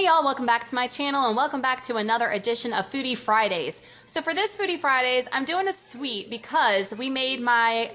Hey y'all, welcome back to my channel and welcome back to another edition of Foodie Fridays. So for this Foodie Fridays, I'm doing a sweet because we made my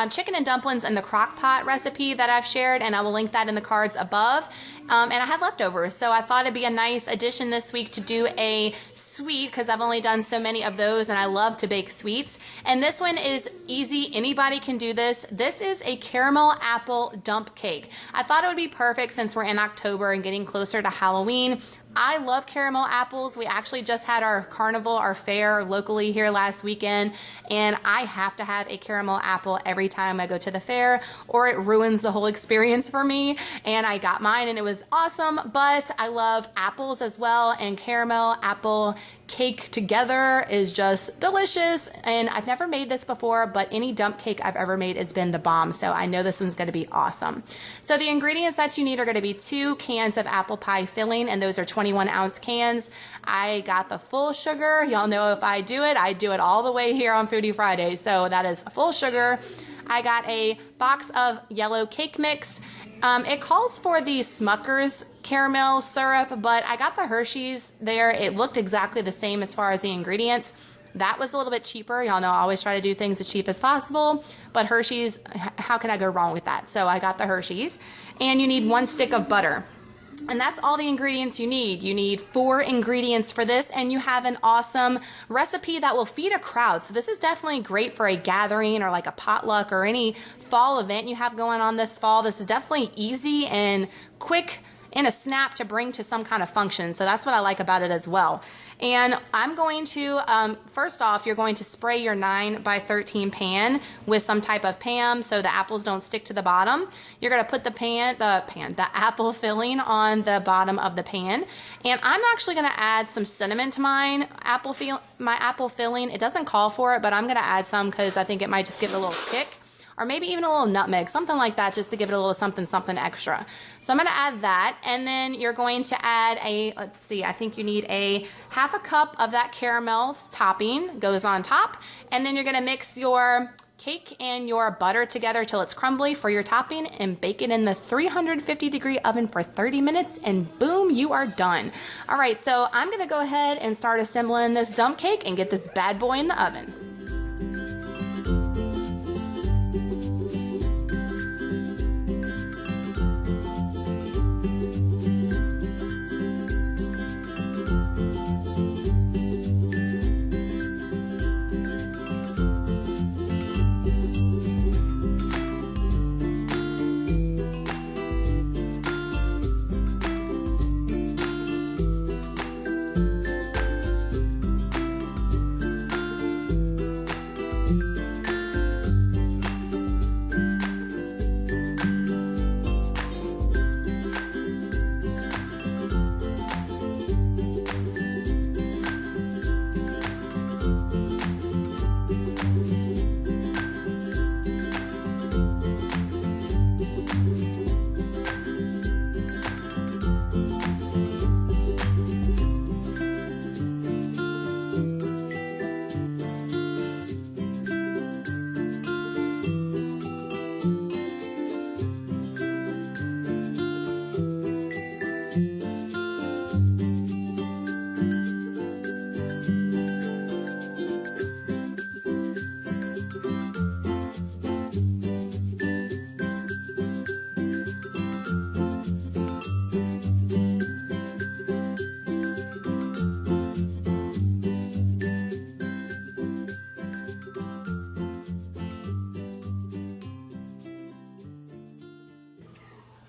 chicken and dumplings in the crock pot recipe that I've shared, and I will link that in the cards above. And I had leftovers, so I thought it'd be a nice addition this week to do a sweet because I've only done so many of those and I love to bake sweets. And this one is easy, anybody can do this. This is a caramel apple dump cake. I thought it would be perfect since we're in October and getting closer to Halloween. I love caramel apples. We actually just had our carnival, our fair locally here last weekend, and I have to have a caramel apple every time I go to the fair or it ruins the whole experience for me. And I got mine and it was awesome, but I love apples as well, and caramel apple cake together is just delicious. And I've never made this before, but any dump cake I've ever made has been the bomb, so I know this one's going to be awesome. So the ingredients that you need are going to be 2 cans of apple pie filling, and those are 21-ounce cans. I got the full sugar. Y'all know if I do it all the way here on Foodie Friday, so that is full sugar. I got a box of yellow cake mix. It calls for the Smucker's caramel syrup, but I got the Hershey's there. It looked exactly the same as far as the ingredients. That was a little bit cheaper. Y'all know I always try to do things as cheap as possible, but Hershey's, how can I go wrong with that? So I got the Hershey's. And you need 1 stick of butter. And that's all the ingredients you need. You need 4 ingredients for this, and you have an awesome recipe that will feed a crowd. So this is definitely great for a gathering or like a potluck or any fall event you have going on this fall. This is definitely easy and quick in a snap to bring to some kind of function. So that's what I like about it as well. And I'm going to, first off, you're going to spray your 9x13 pan with some type of Pam so the apples don't stick to the bottom. You're going to put the apple filling on the bottom of the pan. And I'm actually going to add some cinnamon to my apple filling. It doesn't call for it, but I'm going to add some because I think it might just give it a little kick. Or maybe even a little nutmeg, something like that, just to give it a little something extra. So I'm gonna add that, and then you're going to add I think you need a 1/2 cup of that caramel topping, goes on top, and then you're gonna mix your cake and your butter together till it's crumbly for your topping and bake it in the 350-degree oven for 30 minutes, and boom, you are done. All right, so I'm gonna go ahead and start assembling this dump cake and get this bad boy in the oven.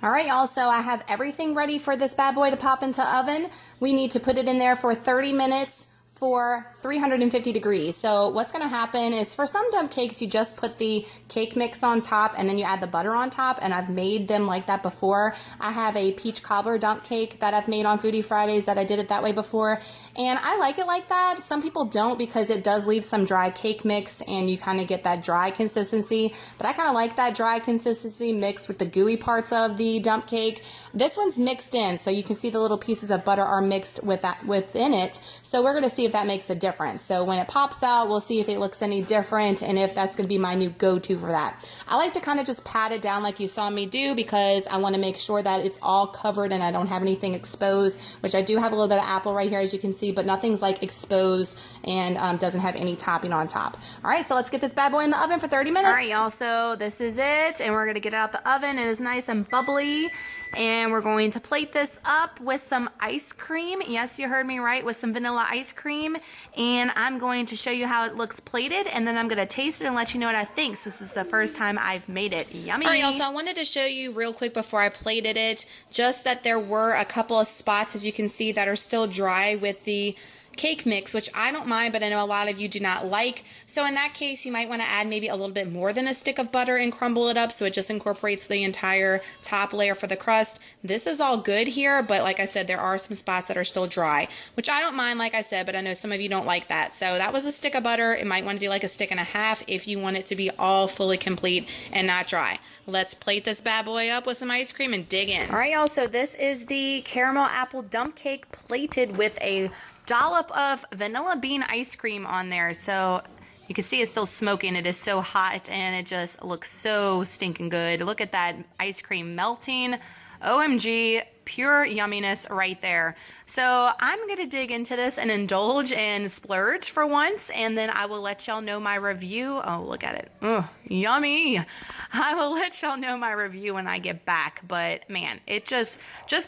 All right, y'all, so I have everything ready for this bad boy to pop into oven. We need to put it in there for 30 minutes for 350 degrees. So what's gonna happen is for some dump cakes, you just put the cake mix on top and then you add the butter on top, and I've made them like that before. I have a peach cobbler dump cake that I've made on Foodie Fridays that I did it that way before, and I like it like that. Some people don't because it does leave some dry cake mix and you kind of get that dry consistency, but I kind of like that dry consistency mixed with the gooey parts of the dump cake. This one's mixed in, so you can see the little pieces of butter are mixed with that within it. So we're gonna see if that makes a difference. So when it pops out, we'll see if it looks any different and if that's gonna be my new go-to for that. I like to kind of just pat it down like you saw me do because I want to make sure that it's all covered and I don't have anything exposed, which I do have a little bit of apple right here as you can see, but nothing's like exposed and doesn't have any topping on top. All right, so let's get this bad boy in the oven for 30 minutes. All right, y'all, so this is it, and we're going to get it out the oven. It is nice and bubbly. And we're going to plate this up with some ice cream. Yes, you heard me right, with some vanilla ice cream. And I'm going to show you how it looks plated, and then I'm going to taste it and let you know what I think. So this is the first time I've made it. Yummy. All right, y'all, so I wanted to show you real quick before I plated it, just that there were a couple of spots, as you can see, that are still dry with the cake mix, which I don't mind, but I know a lot of you do not like. So in that case, you might want to add maybe a little bit more than a stick of butter and crumble it up so it just incorporates the entire top layer for the crust. This is all good here, but like I said, there are some spots that are still dry, which I don't mind, like I said, but I know some of you don't like that. So that was a stick of butter. It might want to do like a stick and a half if you want it to be all fully complete and not dry. Let's plate this bad boy up with some ice cream and dig in. All right, y'all, so this is the caramel apple dump cake plated with a dollop of vanilla bean ice cream on there. So you can see it's still smoking. It is so hot and it just looks so stinking good. Look at that ice cream melting. OMG, pure yumminess right there. So I'm going to dig into this and indulge and splurge for once, and then I will let y'all know my review. Oh, look at it. Ugh, yummy. I will let y'all know my review when I get back, but man, it just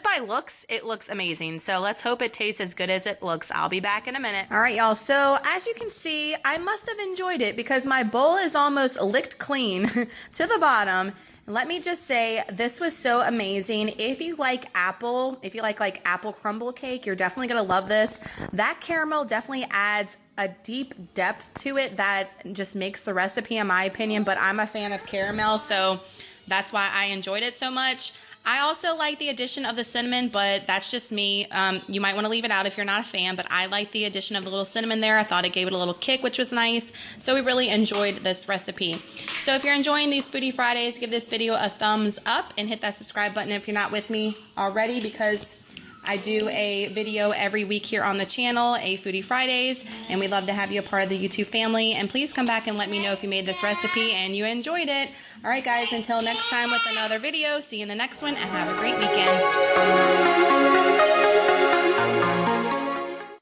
by looks, it looks amazing. So let's hope it tastes as good as it looks. I'll be back in a minute. All right, y'all. So as you can see, I must have enjoyed it because my bowl is almost licked clean to the bottom. Let me just say, this was so amazing. If you like apple, if you like apple crumble cake, you're definitely gonna love this. That caramel definitely adds a deep depth to it that just makes the recipe, in my opinion, but I'm a fan of caramel, so that's why I enjoyed it so much. I also like the addition of the cinnamon, but that's just me. You might want to leave it out if you're not a fan, but I like the addition of the little cinnamon there. I thought it gave it a little kick, which was nice. So we really enjoyed this recipe. So if you're enjoying these Foodie Fridays, give this video a thumbs up and hit that subscribe button if you're not with me already, because I do a video every week here on the channel, a Foodie Fridays, and we'd love to have you a part of the YouTube family. And please come back and let me know if you made this recipe and you enjoyed it. All right, guys, until next time with another video, see you in the next one, and have a great weekend.